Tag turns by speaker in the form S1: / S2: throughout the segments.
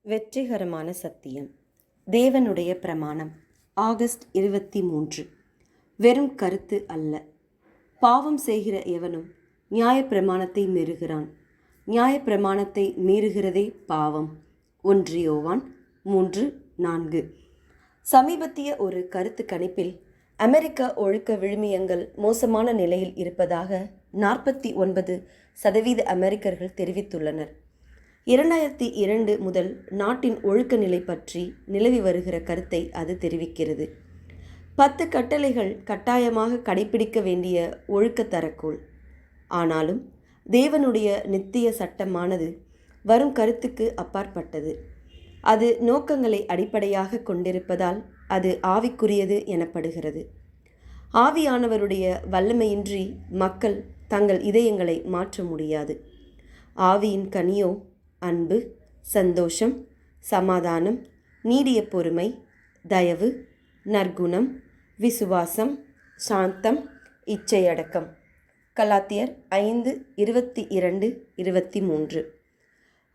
S1: வெற்றிகரமான சத்தியம். தேவனுடைய பிரமாணம். ஆகஸ்ட் 23. வெறும் கருத்து அல்ல. பாவம் செய்கிற எவனும் நியாயப்பிரமாணத்தை மீறுகிறான். நியாயப்பிரமாணத்தை மீறுகிறதே பாவம். 1 யோவான் 3:4. சமீபத்திய ஒரு கருத்து கணிப்பில் அமெரிக்க ஒழுக்க விழுமியங்கள் மோசமான நிலையில் இருப்பதாக 49% அமெரிக்கர்கள் தெரிவித்துள்ளனர். 2002 முதல் நாட்டின் ஒழுக்க நிலை பற்றி நிலவி வருகிற கருத்தை அது தெரிவிக்கிறது. 10 கட்டளைகள் கட்டாயமாக கடைபிடிக்க வேண்டிய ஒழுக்க தரக்கோள். ஆனாலும் தேவனுடைய நித்திய சட்டமானது வரும் கருத்துக்கு அப்பாற்பட்டது. அது நோக்கங்களை அடிப்படையாக கொண்டிருப்பதால் அது ஆவிக்குரியது எனப்படுகிறது. ஆவியானவருடைய வல்லமையின்றி மக்கள் தங்கள் இதயங்களை மாற்ற முடியாது. ஆவியின் கனியோ அன்பு, சந்தோஷம், சமாதானம், நீடிய பொறுமை, தயவு, நற்குணம், விசுவாசம், சாந்தம், இச்சையடக்கம். கலாத்தியர் 5:22-23.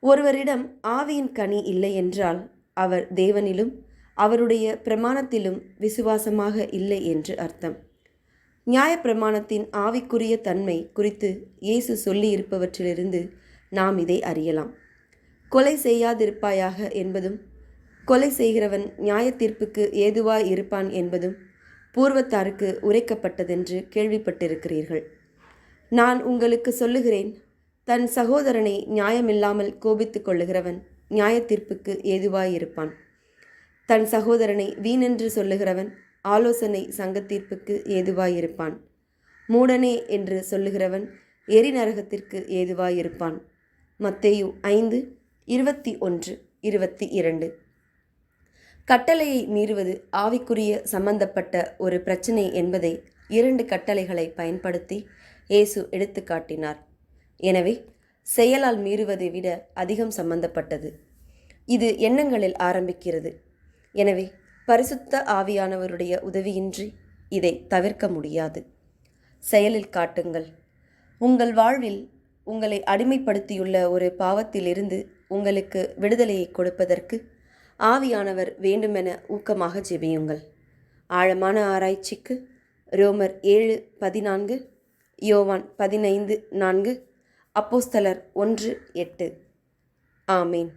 S1: ஒருவரிடம் ஆவியின் கனி இல்லை என்றால் அவர் தேவனிலும் அவருடைய பிரமாணத்திலும் விசுவாசமாக இல்லை என்று அர்த்தம். நியாயப்பிரமாணத்தின் ஆவிக்குரிய தன்மை குறித்து இயேசு சொல்லியிருப்பவற்றிலிருந்து நாம் இதை அறியலாம். கொலை செய்யாதிருப்பாயாக என்பதும் கொலை செய்கிறவன் நியாய தீர்ப்புக்கு ஏதுவாய் இருப்பான் என்பதும் பூர்வத்தாருக்கு உரைக்கப்பட்டதென்று கேள்விப்பட்டிருக்கிறீர்கள். நான் உங்களுக்கு சொல்லுகிறேன், தன் சகோதரனை நியாயமில்லாமல் கோபித்து கொள்ளுகிறவன் நியாய தீர்ப்புக்கு ஏதுவாயிருப்பான். தன் சகோதரனை வீணென்று சொல்லுகிறவன் ஆலோசனை சங்கத்தீர்ப்புக்கு ஏதுவாயிருப்பான். மூடனே என்று சொல்லுகிறவன் எரிநரகத்திற்கு ஏதுவாயிருப்பான். மத்தேயு 5:21-22. கட்டளையை மீறுவது ஆவிக்குரிய சம்பந்தப்பட்ட ஒரு பிரச்சினை என்பதை 2 கட்டளைகளை பயன்படுத்தி இயேசு எடுத்து காட்டினார். எனவே செயலால் மீறுவதை விட அதிகம் சம்பந்தப்பட்டது. இது எண்ணங்களில் ஆரம்பிக்கிறது. எனவே பரிசுத்த ஆவியானவருடைய உதவியின்றி இதை தவிர்க்க முடியாது. செயலில் காட்டுங்கள். உங்கள் வாழ்வில் உங்களை அடிமைப்படுத்தியுள்ள ஒரு பாவத்திலிருந்து உங்களுக்கு விடுதலையை கொடுப்பதற்கு ஆவியானவர் வேண்டுமென ஊக்கமாக ஜெபியுங்கள். ஆழமான ஆராய்ச்சிக்கு ரோமர் 7:14, யோவான் 15:4, அப்போஸ்தலர் 1:8. ஆமேன்.